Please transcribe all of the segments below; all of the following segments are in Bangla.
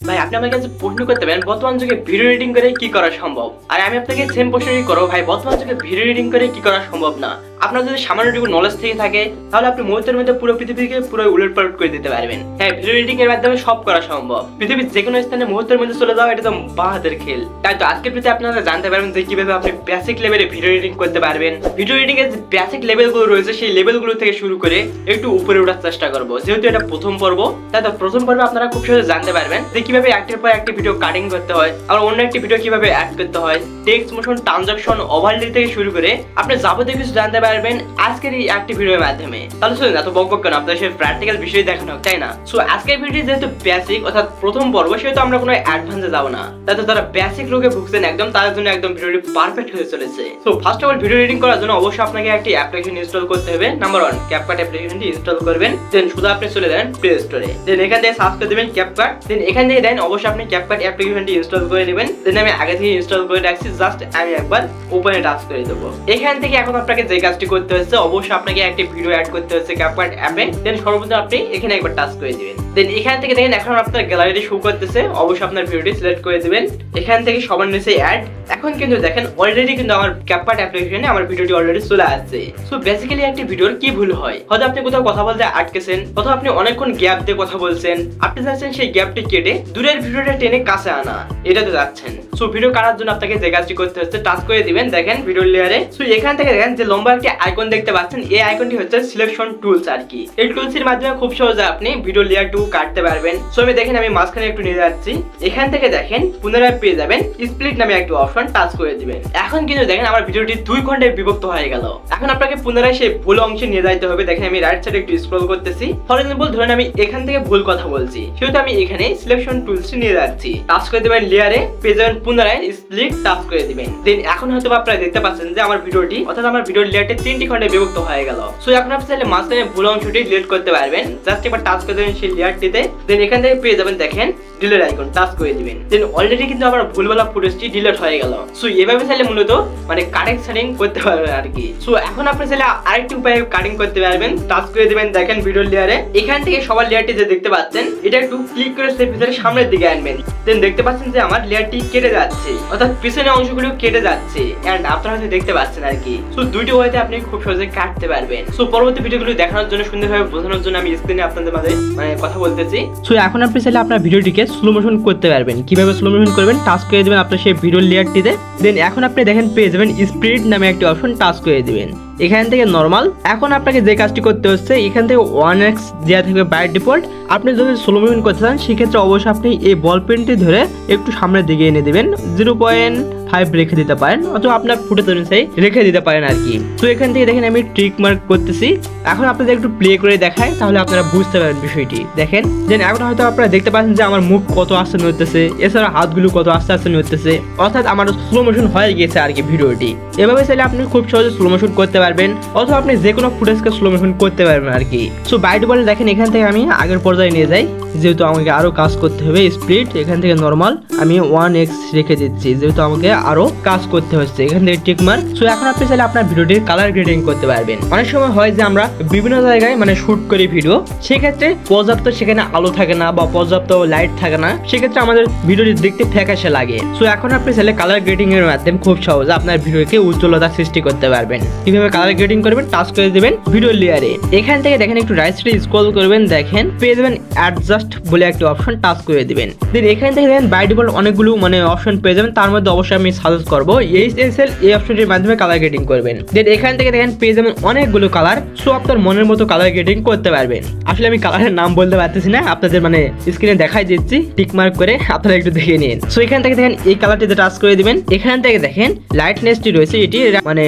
ভাই আপনি আমার কাছে প্রশ্ন করতে পারেন বর্তমান যুগে ভিডিও এডিটিং করে কি করা সম্ভব, আর আমি আপনাকে সেম প্রশ্নই করব ভাই বর্তমান যুগে ভিডিও এডিটিং করে কি করা সম্ভব না। আপনার যদি সামান্যটুকু নলেজ থেকে থাকে তাহলে আপনি মুহূর্তের মধ্যে পুরো পৃথিবীকে পুরো উলটপালট করে দিতে পারবেন। হ্যাঁ, ভিডিও এডিটিং এর মাধ্যমে সব করা সম্ভব। পৃথিবীর যে কোনো স্থানে মুহূর্তের মধ্যে চলে যাওয়া এটা তো বাহাদের খেল। তাই তো আজকের ভিডিওতে আপনারা জানতে পারবেন যে কিভাবে আপনি বেসিক লেভেলে ভিডিও এডিটিং করতে পারবেন। ভিডিও এডিটিং এর যে বেসিক লেভেলগুলো রয়েছে সেই লেভেলগুলো থেকে শুরু করে একটু উপরে ওঠার চেষ্টা করব। যেহেতু এটা প্রথম পর্ব, তাই তো প্রথম পর্বে আপনারা খুব সহজে জানতে পারবেন যে কিভাবে একটির পর একটি ভিডিও কাটিং করতে হয়, আর অন্য একটি ভিডিও কিভাবে অ্যাড করতে হয়, টেক্সট, মোশন, ট্রানজাকশন, ওভারলে থেকে শুরু করে আপনি যাবতীয় কিছু জানতে পারবেন আজকের এই একটি ভিডিওর মাধ্যমে। তাহলে শুনুন, এত বকবক কেন, আপনাদের সেই প্র্যাকটিক্যাল বিষয় দেখানো হোক, তাই না? সো আজকের ভিডিও যেহেতু বেসিক অর্থাৎ প্রথম পর্ব, সেহেতু আমরা কোনো অ্যাডভান্সে যাব না। তাই তো যারা বেসিক রোগে ভুগছেন একদম তাদের জন্য একদম ভিডিওটি পারফেক্ট হয়ে চলেছে। So first of all video editing করার জন্য অবশ্যই আপনাকে একটি অ্যাপ্লিকেশন ইনস্টল করতে হবে। নাম্বার 1, ক্যাপকাট অ্যাপ্লিকেশনটি ইনস্টল করবেন। দেন শুধু আপনি চলে যাবেন প্লে স্টোরে। দেন এখান থেকে সার্চ করে দেবেন ক্যাপকাট। দেন এখান থেকে দেন অবশ্যই আপনি ক্যাপকাট অ্যাপ্লিকেশনটি ইনস্টল করে নেবেন। দেন আমি আগে থেকে ইনস্টল করে রাখছি, জাস্ট আমি একবার ওপেনে টাচ করে দেবো। এখান থেকে এখন আপনাকে যে কাজটি করতে হচ্ছে, অবশ্যই আপনাকে একটি ভিডিও অ্যাড করতে হচ্ছে ক্যাপকাট অ্যাপে। দেন সর্বপ্রথম আপনি এখানে একবার টাচ করে দিবেন। দেন এখান থেকে দেখেন এখন আপনার গ্যালারিটি শো করতেছে, অবশ্যই আপনার ভিডিওটি সিলেক্ট করে দিবেন। এখান থেকে সবার নিচে অ্যাড। এখন কিন্তু দেখেন অলরেডি কিন্তু আমার ক্যাপকাট অ্যাপ্লিকেশনে আমার ভিডিওটি অলরেডি চলে আসছে। সো বেসিক্যালি একটি ভিডিওর কি ভুল হয়, হয়তো আপনি কোথাও কথা বলতে আটকেছেন, অথবা আপনি অনেকক্ষণ গ্যাপ দিয়ে কথা বলছেন, আপনি চাচ্ছেন সেই গ্যাপটি কেটে দূরের ভিডিওটা টেনে কাছে আনা, এটা তো যাচ্ছেন। সো ভিডিও কাটার জন্য আপনাকে যে কাজটি করতে হচ্ছে, টাচ করে দিবেন দেখেন ভিডিও লেয়ারে। সো এখান থেকে দেখেন যে লম্বা একটি আইকন দেখতে পাচ্ছেন, এই আইকনটি হচ্ছে সিলেকশন টুলস আর কি। এই টুলস এর মাধ্যমে খুব সহজে আপনি ভিডিও লেয়ার টু কাটতে পারবেন। সো আমি দেখেন আমি মাঝখানে একটু নিয়ে যাচ্ছি। এখান থেকে দেখেন পুনরায় পেয়ে যাবেন স্প্লিট নামে একটি অপশন, টাচ করে দিবেন। এখন কিন্তু দেখেন আমার ভিডিওটি 2 খণ্ডে বিভক্ত হয়ে গেল। এখন আপনাকে পুনরায় সেই ভুল অংশে নিয়ে যাইতে হবে। দেখেন আমি রাইট সাইডে একটু স্ক্রল করতেছি। ফর এক্সাম্পল ধরেন আমি এখান থেকে ভুল কথা বলছি, সেহেতু আমি এখানে সিলেকশন টুলস নিয়ে যাচ্ছি। টাচ করে দিবেন লেয়ারে, পেয়ে যাবেন পুনরায় স্প্লিট, টাচ করে দিবেন। দেন এখন হয়তো আপনারা দেখতে পাচ্ছেন যে আমার ভিডিওটি অর্থাৎ আমার ভিডিওর লেয়ারটি 3টি খণ্ডে বিভক্ত হয়ে গেল। সো এখন আপনি চাইলে মাঝখানে ভুল অংশটি ডিলিট করতে পারবেন। জাস্ট এবার টাচ করে দেবেন সেই লেয়ারটিতে। দেন এখান থেকে পেয়ে যাবেন দেখেন ডিলিট আইকন, টাচ করে দিবেন। দেন অলরেডি কিন্তু আমার ভুলভাল ফুটেজটি ডিলিট হয়ে গেল। সো এভাবে চাইলে মূলত মানে কারেক্ট সেটিং করতে পারবেন আর কি। সো এখন আপনি চাইলে আরেকটি উপায়ে কাটিং করতে পারবেন। টাচ করে দিবেন দেখেন ভিডিও লেয়ারে। এখান থেকে সবার লেয়ারটি যে দেখতে পাচ্ছেন, এটা একটু ক্লিক করে সেই পিছনে সামনের দিকে আনবেন। দেন দেখতে পাচ্ছেন যে আমার লেয়ারটি কেটে যাচ্ছে, অর্থাৎ পিছনের অংশগুলো কেটে যাচ্ছে, এন্ড আপনারা হয়তো দেখতে পাচ্ছেন আর কি। সো দুইটি ওয়েতে আপনি খুব সহজে কাটতে পারবেন। সো পরবর্তী ভিডিওগুলো দেখানোর জন্য, সুন্দরভাবে বোঝানোর জন্য আমি স্ক্রিনে আপনাদের মাঝে মানে কথা বলতেছি। সো এখন আপনি চাইলে আপনার ভিডিওটিকে স্লো মোশন করতে পারবেন। কিভাবে স্লো মোশন করবেন, টাচ করে দিবেন আপনার সেই ভিডিও লেয়ারটিতে। দেন এখন আপনি দেখেন পেয়ে যাবেন স্পিড নামে একটি অপশন, টাচ করে দিবেন। এখান থেকে নরমাল। এখন আপনাকে যে কাজটি করতে হচ্ছে, এখান থেকে 1x দেওয়া থাকবে বাই ডিফল্ট। আপনি যদি স্লো মোশন করতে চান সেক্ষেত্রে অবশ্যই আপনি এই বল পেনটি ধরে একটু সামনের দিকে এনে দিবেন। 0.5 রেখে দিতে পারেন, অথবা আপনার ফুটেজ অনুযায়ী রেখে দিতে পারেন আর কি। তো এখান থেকে দেখেন আমি ট্রিক মার্ক করতেছি। এখন আপনাদের একটু প্লে করে দেখাই, তাহলে আপনারা বুঝতে পারবেন বিষয়টি। দেখেন দেন এখন হয়তো আপনারা দেখতে পাচ্ছেন যে আমার মুখ কত আস্তে নড়তেছে, এছাড়া হাতগুলো কত আস্তে আস্তে নড়তেছে, অর্থাৎ আমার স্লো মোশন হয়ে গেছে আর কি ভিডিওটি। এভাবে চাইলে আপনি খুব সহজে স্লো মোশন করতে পারবেন, অথবা আপনি যে কোনো ফুটেজকে স্লো মোশন করতে পারবেন আর কি। সো বাই ডিফল্ট দেখেন এখান থেকে আমি আগের পর্যায়ে নিয়ে যাই, যেহেতু আমাকে আরো কাজ করতে হবে। স্প্লিট এখান থেকে নরমাল আমি 1x রেখে দিচ্ছি, যেহেতু আমাকে আরো কাজ করতে হচ্ছে। এখান থেকে টিক মার্ক। সো এখন আপনি চাইলে আপনার ভিডিওটির কালার গ্রেডিং করতে পারবেন। অনেক সময় হয় যে আমরা বিভিন্ন জায়গায় মানে শুট করি ভিডিও, সেক্ষেত্রে পর্যাপ্ত সেখানে আলো থাকে না বা পর্যাপ্ত লাইট থাকে না, সেক্ষেত্রে আমাদের ভিডিওটি দেখতে ফ্যাকাশে লাগে। সো এখন আপনি চাইলে কালার গ্রেডিং এর মাধ্যমে খুব সহজে আপনার ভিডিওকে উজ্জ্বলতা সৃষ্টি করতে পারবেন। কিভাবে কালার গ্রেডিং করবেন, টাচ করে দিবেন ভিডিও লেয়ারে। এখান থেকে দেখেন একটু রাইট সাইডে স্ক্রল করবেন, দেখেন পেয়ে যাবেন অ্যাডজাস্ট বলে একটা অপশন, টাচ করে দিবেন। দেন এখান থেকে দেখেন বাই ডিফল্ট অনেকগুলো মানে অপশন পেয়ে যাবেন, তার মধ্যে অবশ্যই আমি সাজেস্ট করবো HSL এই অপশনটির মাধ্যমে কালার গ্রেডিং করবেন। দেন এখান থেকে দেখেন পেয়ে যাবেন অনেকগুলো কালার। সো আপনার মনের মতো কালার গ্রেডিং করতে পারবেন। আসলে আমি কালারের নাম বলতে পারতেছি না, আপনাদের মানে স্ক্রিনে দেখাই দিচ্ছি, টিক মার্ক করে আপনারা একটু দেখে নিন। সো এখান থেকে দেখেন এই কালারটিতে টাচ করে দিবেন। এখান থেকে দেখেন লাইটনেসটি রয়েছে, এটি মানে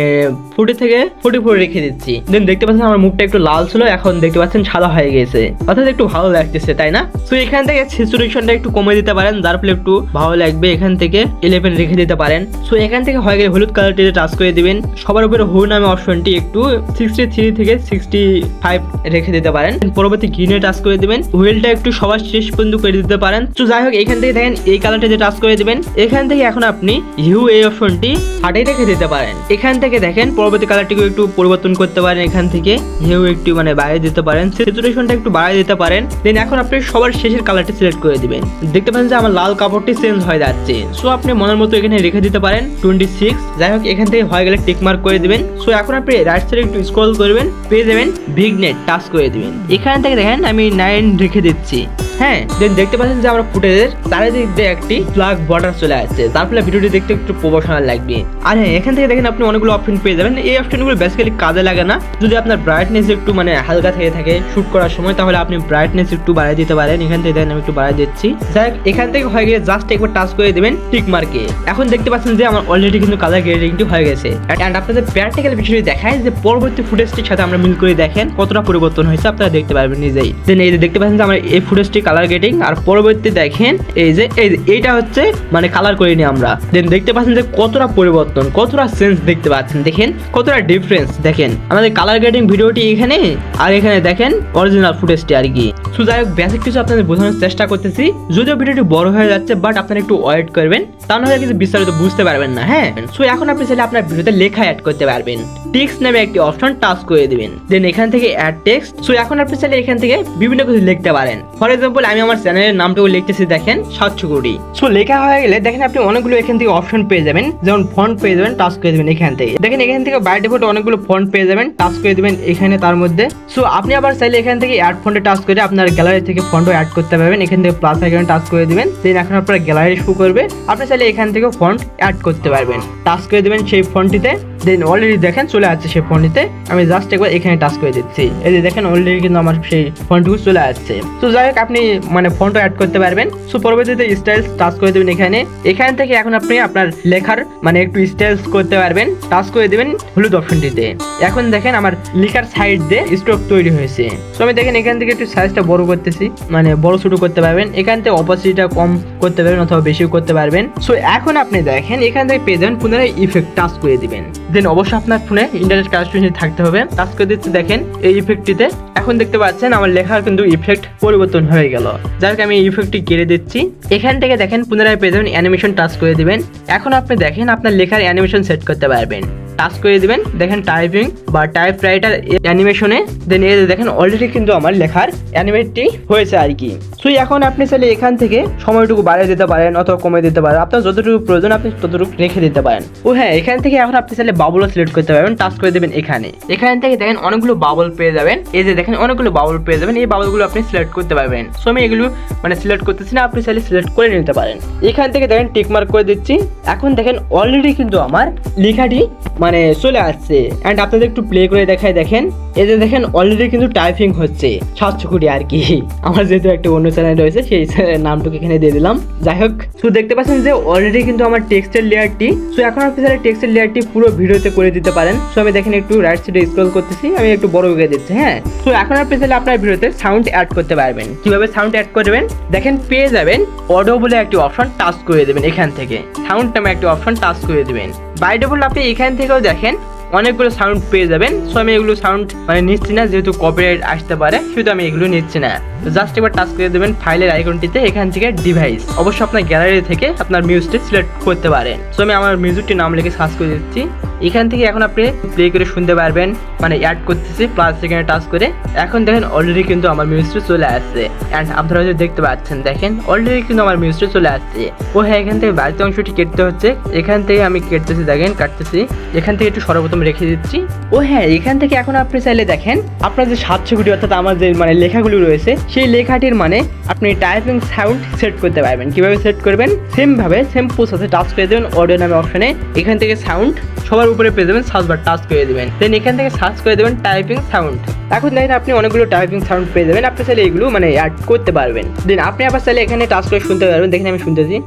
40 থেকে 44 রেখে দিচ্ছি। দেন দেখতে পাচ্ছেন আমার মুখটা একটু লাল ছিল, এখন দেখতে পাচ্ছেন সাদা হয়ে গেছে, অর্থাৎ একটু ভালো লাগতেছে, তাই না? সো এখান থেকে স্যাচুরেশনটা একটু কমে দিতে পারেন, যার ফলে একটু ভালো লাগবে। এখান থেকে 11 রেখে দিতে পারেন। সো এখান থেকে হয়ে গেলে হলুদ কালারটিতে টাচ করে দিবেন। সবার উপরে হু নামে অপশনটি একটু 63 থেকে 65 রেখে দিতে পারেন। পরবর্তী গ্রিনে টাচ করে দিবেন। হুইলটা একটু সবার শেষ পর্যন্ত করে দিতে পারেন। তো যাই হোক এখান থেকে দেখেন এই কালারটিতে টাচ করে দিবেন। এখান থেকে এখন আপনি হিউ এই অপশনটি হাটে রেখে দিতে পারেন। এখান থেকে দেখেন পরবর্তী কালারটিকে একটু পরিবর্তন করতে পারেন, এখান থেকে হেউ একটু মানে বাড়িয়ে দিতে পারেন, স্যাচুরেশনটা একটু বাড়িয়ে দিতে পারেন। দেন এখন আপনি সবার শেষের কালারটি সিলেক্ট করে দিবেন। দেখতে পাচ্ছেন যে আমার লাল কাপড়টি চেঞ্জ হয়ে যাচ্ছে। সো আপনি মনের মতো এখানে রেখে দিতে পারেন 26। যাই হোক এখান থেকে হয়ে গেলে টিক মার্ক করে দিবেন। সো এখন আপনি রাইট সাইডে একটু স্ক্রল করবেন, পেয়ে যাবেন ভিগনেট টাচ করে দিবেন। এখান থেকে দেখেন আমি 9 রেখে দিচ্ছি। হ্যাঁ, দেন দেখতে পাচ্ছেন যে আমরা ফুটেজের চারিদিক দিয়ে একটি ব্ল্যাক বর্ডার চলে আসছে, তার ফলে ভিডিওটি দেখতে একটু প্রফেশনাল লাগবে। আর হ্যাঁ, এখান থেকে দেখেন আপনি অনেকগুলো অপশন পেয়ে যাবেন। এই অপশনগুলো বেসিক্যালি কাজে লাগে না, যদি আপনার ব্রাইটনেস একটু মানে হালকা থেকে থাকে শুট করার সময়, তাহলে আপনি ব্রাইটনেস একটু বাড়িয়ে দিতে পারেন। এখান থেকে দেখেন আমি একটু বাড়িয়ে দিচ্ছি। যাই হোক এখান থেকে হয়ে গেলে জাস্ট একবার টাচ করে দেবেন টিক মার্কে। এখন দেখতে পাচ্ছেন যে আমার অলরেডি কিন্তু কালার গ্রেডিংটি হয়ে গেছে। অ্যান্ড আপনাদের প্র্যাকটিক্যাল বিষয়টি দেখায় যে পরবর্তী ফুটেজটির সাথে আমরা মিল করে দেখেন কতটা পরিবর্তন হয়েছে, আপনারা দেখতে পারবেন নিজেই। দেন এই যে দেখতে পাচ্ছেন যে আমার এই ফুটেজটি কালার গ্রেডিং, আর পরবর্তী দেখেন এই যে এইটা হচ্ছে মানে কালার করিনি আমরা। দেন দেখতে পাচ্ছেন যে কতটা পরিবর্তন, কতটা চেঞ্জ দেখতে পাচ্ছেন, দেখেন কতটা ডিফারেন্স। দেখেন আমাদের কালার গ্রেডিং ভিডিওটি এখানে, আর এখানে দেখেন অরিজিনাল ফুটেজটি আর কি। সো যাই হোক বেসিক কিছু আপনাদের বোঝানোর চেষ্টা করতেছি, যদিও ভিডিওটি বড় হয়ে যাচ্ছে, বাট আপনারা একটু ওয়েট করবেন, তা নাহলে কিন্তু বিস্তারিত বুঝতে পারবেন না। হ্যাঁ, সো এখন আপনি চাইলে আপনার ভিডিওতে লেখা অ্যাড করতে পারবেন। টেক্সট নামে একটি অপশন টাচ করে দিবেন, দেন এখান থেকে অ্যাড টেক্সট। সো এখন আপনি চাইলে এখান থেকে বিভিন্ন কিছু লিখতে পারেন। ফর এক্সাম্পল আমি আমার চ্যানেলের নামটাও লিখতেছি, দেখেন 700 কোটি। সো লেখা হয়ে গেলে দেখেন আপনি অনেকগুলো এখান থেকে অপশন পেয়ে যাবেন, যেমন ফন্ট পেয়ে যাবেন, টাচ করে দিবেন এখান থেকে। দেখেন এখান থেকে বাই ডিফল্ট অনেকগুলো ফন্ট পেয়ে যাবেন, টাচ করে দিবেন এখানে তার মধ্যে। সো আপনি আবার চাইলে এখান থেকে অ্যাড ফন্টে টাচ করে আপনার গ্যালারি থেকে ফন্টও অ্যাড করতে পারবেন। এখান থেকে প্লাস আইকনে টাচ করে দিবেন, দেন এখন আপনার গ্যালারি শো করবে। আপনি চাইলে এখান থেকে ফন্ট অ্যাড করতে পারবেন, টাচ করে দিবেন সেই ফন্টটিতে। দেন অলরেডি দেখেন চলে আসছে সেই ফন্টটিতে। আমি জাস্ট একবার এখানে টাচ করে দিচ্ছি, এই যে দেখেন অলরেডি কিন্তু আমার সেই ফন্টগুলো চলে আসছে। তো যাই হোক আপনি মানে ফন্টও অ্যাড করতে পারবেন। সো পরবর্তীতে স্টাইলস টাচ করে দেবেন এখান থেকে এখন আপনি আপনার লেখার মানে একটু স্টাইলস করতে পারবেন, টাচ করে দিবেন হলুদ অপশনটিতে। এখন দেখেন আমার লেখার সাইড দিয়ে স্ট্রোক তৈরি হয়েছে। সো আমি দেখেন এখান থেকে একটু সাইজটা বড় করতেছি, মানে বড় ছোট করতে পারবেন। এখান থেকে অপাসিটিটা কম করতে পারবেন অথবা বেশিও করতে পারবেন। সো এখন আপনি দেখেন এখান থেকে পেয়ে যাবেন পুনরায় ইফেক্ট, টাচ করে দিবেন। দেন অবশ্যই আপনার ফোনে ইন্টারনেট কানেকশন থাকতে হবে। টাচ করে দিচ্ছি দেখেন এই ইফেক্টটিতে। এখন দেখতে পাচ্ছেন আমার লেখার কিন্তু ইফেক্ট পরিবর্তন হয়ে গেল। যার আমি এই ইফেক্টটি কেটে দিচ্ছি। এখান থেকে দেখেন পুনরায় পেয়ে যাবেন অ্যানিমেশন, টাচ করে দিবেন। এখন আপনি দেখেন আপনার লেখার অ্যানিমেশন সেট করতে পারবেন, টাচ করে দিবেন। দেখেন টাইপিং বা টাইপ রাইটার অ্যানিমেশনে, দেন এই দেখেন অলরেডি কিন্তু আমার লেখার অ্যানিমেটটি হয়েছে আর কি। সো এখন আপনি চাইলে এখান থেকে সময়টুকু বাড়িয়ে দিতে পারেন অথবা কমে দিতে পারেন, আপনার যতটুকু প্রয়োজন আপনি ততটুকু রেখে দিতে পারেন। ও হ্যাঁ, এখান থেকে এখন আপনি চাইলে বাবলও সিলেক্ট করতে পারবেন, টাচ করে দেবেন এখানে। এখান থেকে দেখেন অনেকগুলো বাবল পেয়ে যাবেন, এই যে দেখেন অনেকগুলো বাবল পেয়ে যাবেন। এই বাবলগুলো আপনি সিলেক্ট করতে পারবেন। সো আমি এগুলো মানে সিলেক্ট করতেছি না, আপনি চাইলে সিলেক্ট করে নিতে পারেন। এখান থেকে দেখেন টিক মার্ক করে দিচ্ছি। এখন দেখেন অলরেডি কিন্তু আমার লেখাটি মানে চলে আসছে। এন্ড আপনাদের একটু প্লে করে দেখাই, দেখেন এই যে দেখেন অলরেডি কিন্তু টাইপিং হচ্ছে 700 কোটি আর কি। আমার যেহেতু একটা অন্য চ্যানেল রয়েছে সেই নামটুকু এখানে দিয়ে দিলাম। যাই হোক, সো দেখতে পাচ্ছেন যে অলরেডি কিন্তু আমার টেক্সটের লেয়ারটি, সো এখন আপনি চাইলে টেক্সটের লেয়ারটি পুরো ভিডিওতে করে দিতে পারেন। সো আমি দেখেন একটু রাইট সাইডে স্ক্রল করতেছি, আমি একটু বড় করে দিচ্ছি। হ্যাঁ, সো এখন আপনি চাইলে আপনার ভিডিওতে সাউন্ড অ্যাড করতে পারবেন। কিভাবে সাউন্ড অ্যাড করবেন দেখেন, পেয়ে যাবেন অডিও বলে একটি অপশন, টাচ করে দেবেন। এখান থেকে সাউন্ড নামে একটি অপশন, টাচ করে দেবেন। বাই ডিফল্ট আপনি এখান থেকেও দেখেন অনেকগুলো সাউন্ড পেয়ে যাবেন। সো আমি এগুলো সাউন্ড মানে নিচ্ছি না, যেহেতু কপিরাইট আসতে পারে, শুধু আমি এগুলো নিচ্ছি না। জাস্ট এবার টাচ করে দেবেন ফাইলের আইকনটিতে, এখান থেকে ডিভাইস, অবশ্যই আপনার গ্যালারি থেকে আপনার মিউজিকটি সিলেক্ট করতে পারেন। সো আমি আমার মিউজিকটির নাম লিখে সার্চ করে দিচ্ছি। এখান থেকে এখন আপনি প্লে করে শুনতে পারবেন, মানে অ্যাড করতেছি প্লাস এখানে টাচ করে। এখন দেখেন অলরেডি কিন্তু আমার মিউজিকটি চলে আসছে। অ্যান্ড আপনারা যদি দেখতে পাচ্ছেন দেখেন অলরেডি কিন্তু আমার মিউজিকটি চলে আসছে। ও হ্যাঁ, এখান থেকে বাড়িতে অংশটি কেটে হচ্ছে, এখান থেকে আমি কেটতেছি, দেখেন কাটতেছি। এখান থেকে একটু সর্বপ্রথম রেখে দিচ্ছি। ও হ্যাঁ, এখান থেকে এখন আপনি চাইলে দেখেন আপনার যে 700 কোটি অর্থাৎ আমার যে মানে লেখাগুলো রয়েছে সেই লেখাটির মানে আপনি টাইপিং সাউন্ড সেট করতে পারবেন। কিভাবে সেট করবেন, সেম ভাবে সেম প্রসেসে টাচ করে দেবেন অডিও নামে অপশনে। এখান থেকে সাউন্ড সবার উপরে পেয়ে যাবেন, সার্চ বার টাচ করে দেবেন। দেন এখান থেকে সার্চ করে দেবেন টাইপিং সাউন্ড। এখন দেখেন আপনি অনেকগুলো টাইপিং সাউন্ড পেয়ে যাবেন, আপনি চাইলে এগুলো মানে অ্যাড করতে পারবেন। দেন আপনি আবার চাইলে এখানে টাচ করে শুনতে পারবেন। দেখেন আমি শুনতেছি।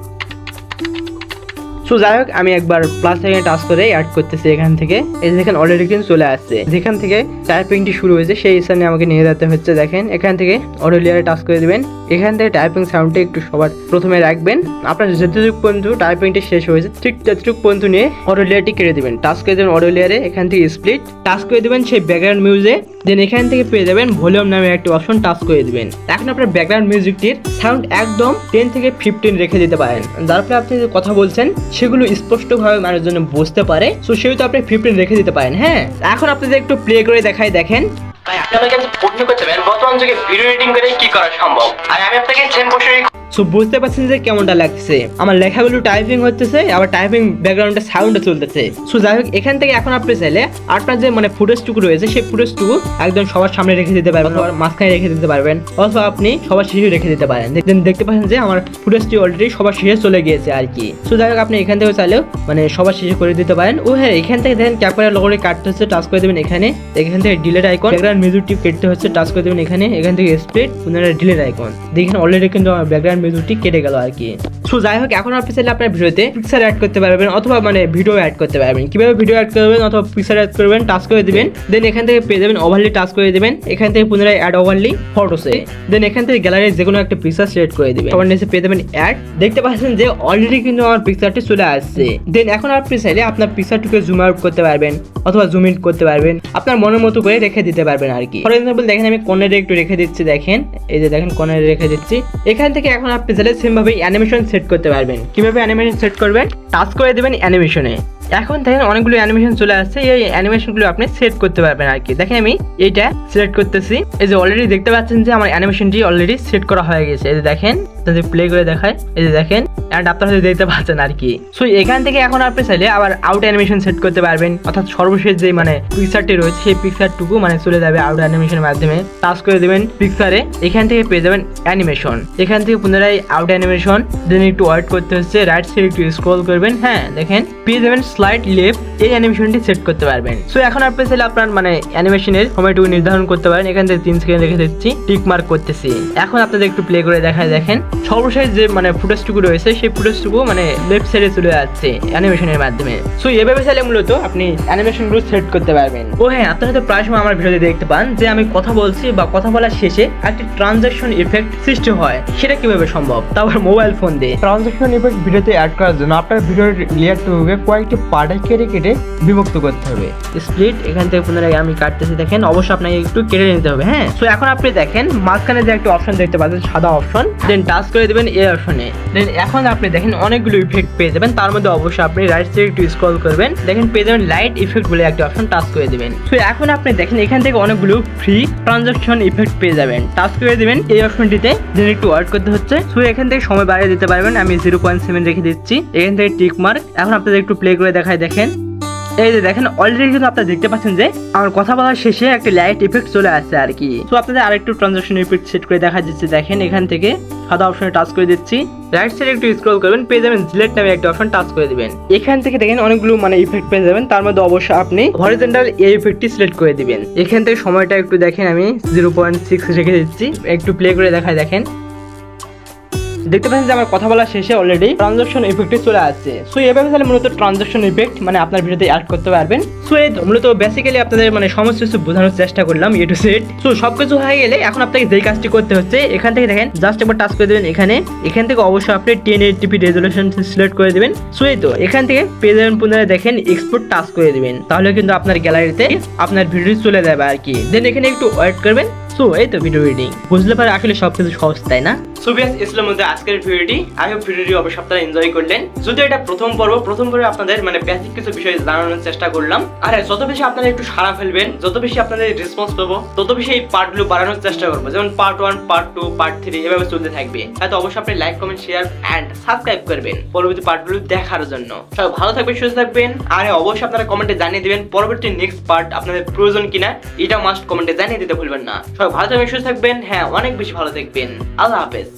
সো যাই হোক, আমি একবার প্লাস এখানে টাচ করে অ্যাড করতেছি। এখান থেকে এই দেখেন অলরেডি কিন্তু চলে আসছে। যেখান থেকে টাইপিংটি শুরু হয়েছে সেই স্থানে আমাকে নিয়ে যেতে হচ্ছে। দেখেন এখান থেকে অডিও লেয়ারে টাচ করে দিবেন। এখান থেকে টাইপিং সাউন্ডটা একটু সবার প্রথমে রাখবেন। আপনার যতটুকু পর্যন্ত টাইপিংটি শেষ হয়েছে ঠিক ততটুকু পর্যন্ত নিয়ে অডিও লেয়ারটি কেটে দিবেন। টাচ করে দেবেন অডিও লেয়ারে, এখান থেকে স্প্লিট, টাচ করে দেবেন সেই ব্যাকগ্রাউন্ড মিউজিক। দেন এখান থেকে পেয়ে যাবেন ভলিউম নামে একটি অপশন, টাচ করে দিবেন। এখন আপনার ব্যাকগ্রাউন্ড মিউজিকটির সাউন্ড একদম 10 থেকে 15 রেখে দিতে পারেন। যার ফলে আপনি যে কথা বলছেন সেগুলো স্পষ্টভাবে মানুষজন বুঝতে পারে। সো সেহেতু আপনি 15 রেখে দিতে পারেন। হ্যাঁ, এখন আপনাদের একটু প্লে করে দেখাই, দেখেন ভাই আপনি আমাকে প্রশ্ন করতে পারেন বর্তমান যুগে ভিডিও এডিটিং করে কি করা সম্ভব, আর আমি আপনাকে সেম প্রশ্নই। সো বুঝতে পারছেন যে কেমনটা লাগছে, আমার লেখাগুলো টাইপিং হচ্ছে, আবার টাইপিং ব্যাকগ্রাউন্ডে সাউন্ড চলতেছে। সো যাই হোক, এখান থেকে এখন আপনি চাইলে আপনার যে মানে ফুটেজটুকু রয়েছে সেই ফুটেজটুকু একদম সবার সামনে রেখে দিতে পারবেন, অথবা মাঝখানে রেখে দিতে পারবেন, অথবা আপনি সবার শেষে রেখে দিতে পারেন। দেখতে পাচ্ছেন যে আমার ফুটেজটি অলরেডি সবার শেষে চলে গিয়েছে আর কি। সো যাই হোক, আপনি এখান থেকে চাইলেও মানে সবার শেষে করে দিতে পারেন। ও হ্যাঁ, এখান থেকে দেখেন ক্যাপচার লগরে কাটতে হচ্ছে, টাচ করে দেবেন এখানে। এখান থেকে ডিলেট আইকন, ব্যাকগ্রাউন্ড মিউজিক টিপ কেটে হচ্ছে, টাচ করে দেবেন এখানে। এখান থেকে স্প্লিট, পুনরায় ডিলেট আইকন। দেখেন অলরেডি কিন্তু আমার ব্যাকগ্রাউন্ড মিউজিকটি কেটে গেল আর কি। সো যাই হোক, এখন আপনি চাইলে আপনার ভিডিওতে পিকচার অ্যাড করতে পারবেন, অথবা মানে ভিডিও অ্যাড করতে পারবেন। কিভাবে ভিডিও অ্যাড করবেন অথবা পিকচার অ্যাড করবেন, টাচ করে দিবেন। দেন এখান থেকে পেয়ে যাবেন ওভারলি, টাচ করে দিবেন। এখান থেকে পুনরায় অ্যাড ওভারলি ফটোসে। দেন এখান থেকে গ্যালারির যে কোনো একটা পিকচার সিলেক্ট করে দিবেন। সবার নিচে পেয়ে যাবেন অ্যাড। দেখতে পাচ্ছেন যে অলরেডি কিন্তু আমার পিকচারটি চলে আসছে। দেন এখন আপনি চাইলে আপনার পিকচারটিকে জুম আউট করতে পারবেন, অথবা জুম ইন করতে পারবেন, আপনার মনের মতো করে রেখে দিতে পারবেন আর কি। ফর এক্সাম্পল দেখেন, আমি কর্নারে একটু রেখে দিচ্ছি, দেখেন এই যে দেখেন কর্নারে রেখে দিচ্ছি। এখান থেকে এখন আপনি চাইলে সেম ভাবে অ্যানিমেশন সেট করতে পারবেন। কিভাবে অ্যানিমেশন সেট করবেন, টাচ করে দেবেন অ্যানিমেশনে। এখন দেখেন অনেকগুলো অ্যানিমেশন চলে আসছে, এই অ্যানিমেশনগুলো আপনি সেট করতে পারবেন আর কি। দেখেন আমি এইটা সিলেক্ট করতেছি, এই যে অলরেডি দেখতে পাচ্ছেন যে আমার অ্যানিমেশনটি অলরেডি সেট করা হয়ে গেছে। এই যে দেখেন, যদি প্লে করে দেখায়, এই যে দেখেন, এন্ড আপনারা দেখতে পাচ্ছেন আর কি। সো এখান থেকে এখন আপনি চাইলে আবার আউট অ্যানিমেশন সেট করতে পারবেন, অর্থাৎ সর্বশেষ যে মানে পিকচারটি রয়েছে সেই পিকচারটুকু মানে চলে যাবে আউট অ্যানিমেশনের মাধ্যমে। টাচ করে দেবেন পিকচারে, এখান থেকে পেয়ে যাবেন অ্যানিমেশন। এখান থেকে পুনরায় আউট অ্যানিমেশন। দেন একটু ওয়েট করতে হচ্ছে, রাইট সাইড একটু স্ক্রল করবেন। হ্যাঁ দেখেন, পেয়ে যাবেন স্লাইড লেফট, এই অ্যানিমেশনটি সেট করতে পারবেন। সো এখন আপনি চাইলে আপনার মানে অ্যানিমেশনের সময়টুকু নির্ধারণ করতে পারেন। এখান থেকে 3 সেকেন্ড রেখে দিচ্ছি, টিক মার্ক করতেছি। এখন আপনাদের একটু প্লে করে দেখায়, দেখেন সর্বশেষ যে মানে ফুটেজটুকু রয়েছে সেই ফুটেজটুকু মানে লেফট সাইডে চলে যাচ্ছে অ্যানিমেশনের মাধ্যমে। সো এভাবে চাইলে মূলত আপনি অ্যানিমেশনগুলো সেট করতে পারবেন। ও হ্যাঁ, আপনারা তো প্রায় সময় আমার ভিডিওতে দেখতে পান যে আমি কথা বলছি বা কথা বলার শেষে একটি ট্রানজ্যাকশন ইফেক্ট সৃষ্টি হয়। সেটা কিভাবে সম্ভব, তারপর মোবাইল ফোন দিয়ে। ট্রানজ্যাকশন ইফেক্ট ভিডিওতে অ্যাড করার জন্য আপনার ভিডিওর লেয়ারটুকুকে কয়েকটি পার্টে কেটে কেটে বিভক্ত করতে হবে। স্প্লিট, এখান থেকে পুনরায় আমি কাটতেছি, দেখেন অবশ্যই আপনাকে একটু কেটে নিতে হবে। হ্যাঁ, সো এখন আপনি দেখেন মাঝখানে যে একটা অপশন দেখতে পাচ্ছেন, সাদা অপশন, দেন টাচ করে দেবেন এই অপশনে। দেন এখন আপনি দেখেন অনেকগুলো ইফেক্ট পেয়ে যাবেন। তার মধ্যে অবশ্যই আপনি রাইট সাইডে একটু স্ক্রল করবেন, দেখেন পেয়ে যাবেন লাইট ইফেক্ট বলে একটা অপশন, টাচ করে দিবেন। সো এখন আপনি দেখেন এখান থেকে অনেকগুলো ফ্রি ট্রানজ্যাকশন ইফেক্ট পেয়ে যাবেন। টাচ করে দিবেন এই অপশনটিতে, দেন একটু ওয়েট করতে হচ্ছে। সো এখান থেকে সময় বাড়িয়ে দিতে পারবেন, আমি 0.7 রেখে দিচ্ছি। এখান থেকে টিক মার্ক। এখন আপনাদের একটু প্লে করে দেখায়, দেখেন এই যে দেখেন অলরেডি কিন্তু আপনারা দেখতে পাচ্ছেন যে আমার কথা বলার শেষে একটা লাইট ইফেক্ট চলে আসছে আর কি। সো আপনাদের আরেকটু ট্রানজ্যাকশন ইফেক্ট সেট করে দেখা যাচ্ছে, দেখেন এখান থেকে সাদা অপশনে টাচ করে দিচ্ছি, রাইট সাইডে একটু স্ক্রল করবেন, পেয়ে যাবেন জিলেট নামে একটা অপশন, টাচ করে দিবেন। এখান থেকে দেখেন অনেকগুলো মানে ইফেক্ট পেয়ে যাবেন। তার মধ্যে অবশ্যই আপনি হরিজন্টাল এই ইফেক্টটি সিলেক্ট করে দিবেন। এখান থেকে সময়টা একটু দেখেন, আমি 0.6 রেখে দিচ্ছি। একটু প্লে করে দেখায়, দেখেন দেখতে পাচ্ছেন যে আমার কথা বলার শেষে অলরেডি ট্রানজ্যাকশন ইফেক্টে চলে আসছে। সো এভাবে তাহলে মূলত ট্রানজ্যাকশন ইফেক্ট মানে আপনার ভিডিওতে অ্যাড করতে পারবেন। সো এই মূলত বেসিক্যালি আপনাদের মানে সমস্ত কিছু বোঝানোর চেষ্টা করলাম এ টু জেড। সো সবকিছু হয়ে গেলে এখন আপনাকে যেই কাজটি করতে হচ্ছে, এখান থেকে দেখেন জাস্ট একবার টাচ করে দেবেন এখানে। এখান থেকে অবশ্যই আপনি 1080p রেজলিউশন সিলেক্ট করে দেবেন। সো এই তো এখান থেকে পেয়ে যাবেন, পুনরায় দেখেন এক্সপোর্ট টাচ করে দিবেন, তাহলে কিন্তু আপনার গ্যালারিতে আপনার ভিডিও চলে যাবে আর কি। দেন এখানে একটু ওয়েট করবেন। সো এই তো ভিডিও এডিটিং বুঝলে পারে আসলে সবকিছু সহজ, তাই না? সো বিয়াস, ইসলাম মধ্যে আজকের ভিডিওটি, আই হোপ ভিডিওটি অবশ্যই আপনারা এনজয় করলেন। যদি এটা প্রথম পর্বে আপনাদের মানে বেসিক কিছু বিষয় জানানোর চেষ্টা করলাম। আর যত বেশি আপনারা একটু সাড়া ফেলবেন, যত বেশি আপনাদের রেসপন্স পাবো, তত বেশি এই পার্টগুলো বাড়ানোর চেষ্টা করবো। যেমন পার্ট 1, পার্ট 2, পার্ট 3 এভাবে চলতে থাকবে। তাই অবশ্যই আপনি like, comment, share and subscribe করবেন পরবর্তী পার্টগুলো দেখার জন্য। সবাই ভালো থাকবেন, সুস্থ থাকবেন। আর অবশ্যই আপনারা কমেন্টে জানিয়ে দিবেন পরবর্তী নেক্সট পার্ট আপনাদের প্রয়োজন কিনা, এটা মাস্ট কমেন্টে জানিয়ে দিতে ভুলবেন না। সবাই ভালো থাকবেন, সুস্থ থাকবেন। হ্যাঁ, অনেক বেশি ভালো থাকবেন। আল্লাহ হাফেজ।